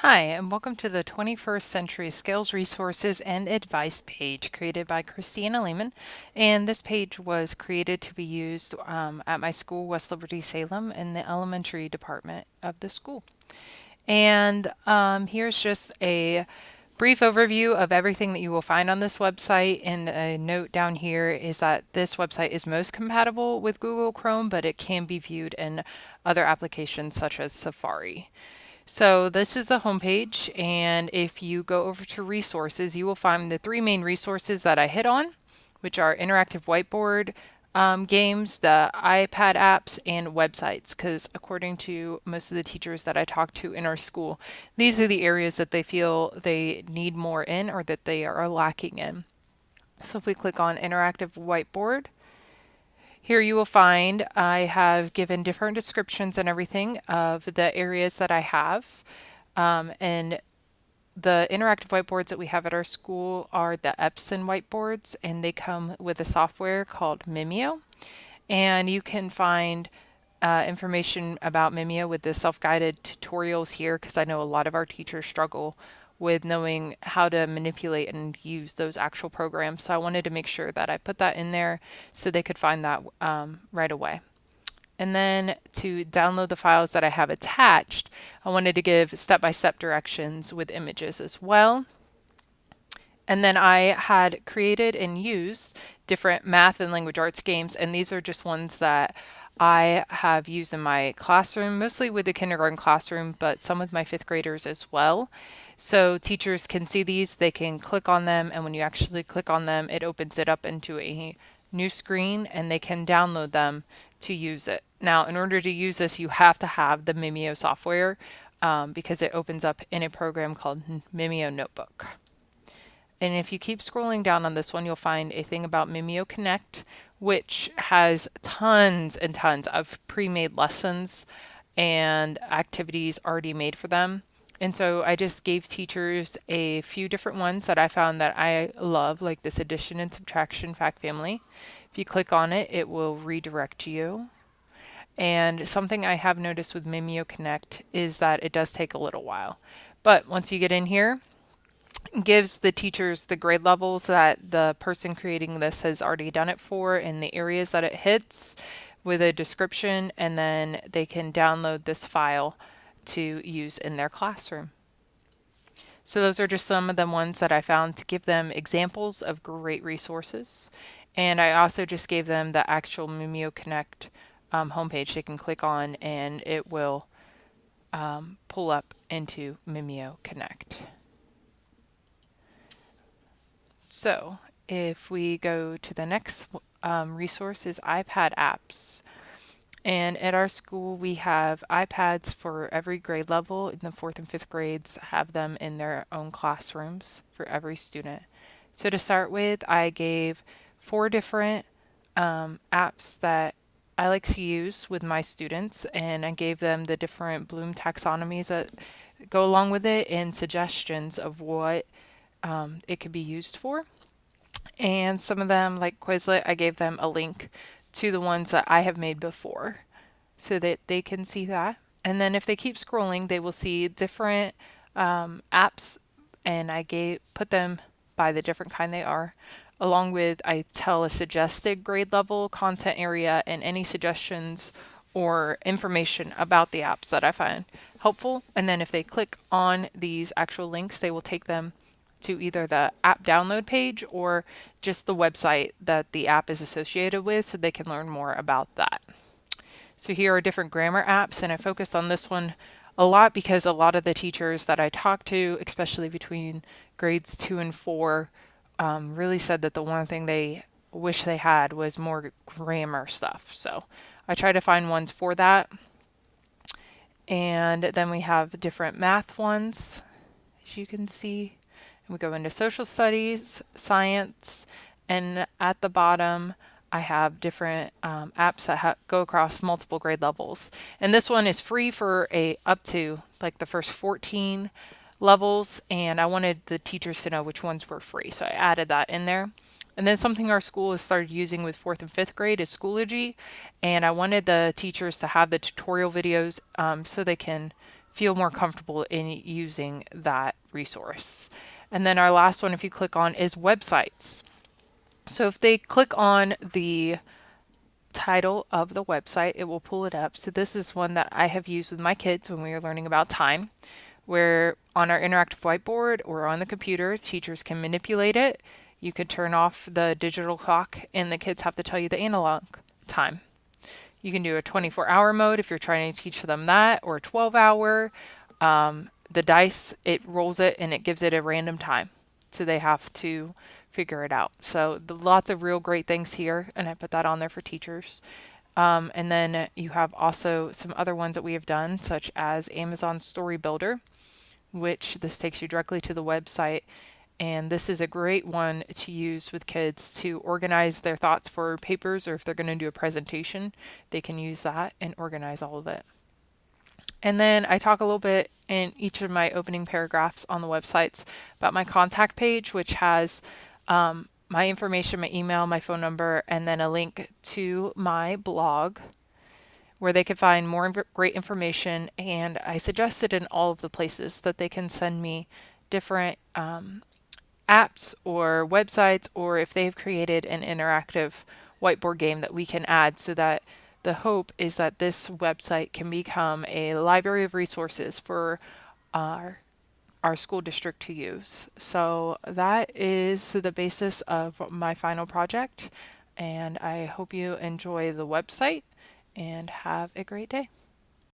Hi, and welcome to the 21st Century Skills, Resources, and Advice page created by Christina Lehman. And this page was created to be used at my school, West Liberty Salem, in the elementary department of the school. And here's just a brief overview of everything that you will find on this website. And a note down here is that this website is most compatible with Google Chrome, but it can be viewed in other applications such as Safari. So this is a homepage, and if you go over to resources, you will find the three main resources that I hit on, which are interactive whiteboard games, the iPad apps, and websites, because according to most of the teachers that I talk to in our school, these are the areas that they feel they need more in or that they are lacking in. So if we click on interactive whiteboard, here you will find I have given different descriptions and everything of the areas that I have. And the interactive whiteboards that we have at our school are the Epson whiteboards, and they come with a software called Mimeo. And you can find information about Mimeo with the self-guided tutorials here, because I know a lot of our teachers struggle with knowing how to manipulate and use those actual programs. So I wanted to make sure that I put that in there so they could find that right away. And then to download the files that I have attached, I wanted to give step-by-step directions with images as well. And then I had created and used different math and language arts games, and these are just ones that I have used in my classroom, mostly with the kindergarten classroom, but some with my fifth graders as well. So teachers can see these, they can click on them, and when you actually click on them, it opens it up into a new screen and they can download them to use it. Now, in order to use this, you have to have the Mimeo software because it opens up in a program called Mimeo Notebook. And if you keep scrolling down on this one, you'll find a thing about Mimeo Connect, which has tons and tons of pre-made lessons and activities already made for them. And so I just gave teachers a few different ones that I found that I love, like this addition and subtraction fact family. If you click on it, it will redirect you. And something I have noticed with Mimeo Connect is that it does take a little while. But once you get in here, gives the teachers the grade levels that the person creating this has already done it for and the areas that it hits with a description, and then they can download this file to use in their classroom. So those are just some of the ones that I found to give them examples of great resources. And I also just gave them the actual Mimeo Connect homepage they can click on, and it will pull up into Mimeo Connect. So if we go to the next resource is iPad apps. And at our school, we have iPads for every grade level. In the fourth and fifth grades, have them in their own classrooms for every student. So to start with, I gave 4 different apps that I like to use with my students, and I gave them the different Bloom taxonomies that go along with it and suggestions of what it could be used for. And some of them, like Quizlet, I gave them a link to the ones that I have made before so that they can see that. And then if they keep scrolling, they will see different apps, and I put them by the different kind they are. Along with, I tell a suggested grade level, content area, and any suggestions or information about the apps that I find helpful. And then if they click on these actual links, they will take them to either the app download page or just the website that the app is associated with so they can learn more about that. So here are different grammar apps, and I focused on this one a lot because a lot of the teachers that I talked to, especially between grades 2 and 4, really said that the one thing they wish they had was more grammar stuff. So I try to find ones for that. And then we have different math ones, as you can see. We go into social studies, science, and at the bottom I have different apps that go across multiple grade levels. And this one is free for up to like the first 14 levels, and I wanted the teachers to know which ones were free, so I added that in there. And then something our school has started using with 4th and 5th grade is Schoology, and I wanted the teachers to have the tutorial videos so they can feel more comfortable in using that resource. And then our last one, if you click on, is websites. So if they click on the title of the website, it will pull it up. So this is one that I have used with my kids when we were learning about time, where on our interactive whiteboard or on the computer, teachers can manipulate it. You could turn off the digital clock and the kids have to tell you the analog time. You can do a 24-hour mode if you're trying to teach them that, or a 12-hour. The dice, it rolls it and it gives it a random time. So they have to figure it out. So lots of real great things here, and I put that on there for teachers. And then you have also some other ones that we have done, such as Amazon Story Builder, which this takes you directly to the website. And this is a great one to use with kids to organize their thoughts for papers, or if they're going to do a presentation, they can use that and organize all of it. And then I talk a little bit in each of my opening paragraphs on the websites about my contact page, which has my information, my email, my phone number, and then a link to my blog where they can find more great information. And I suggested in all of the places that they can send me different apps or websites, or if they've created an interactive whiteboard game that we can add, so that the hope is that this website can become a library of resources for our school district to use. So that is the basis of my final project, and I hope you enjoy the website and have a great day.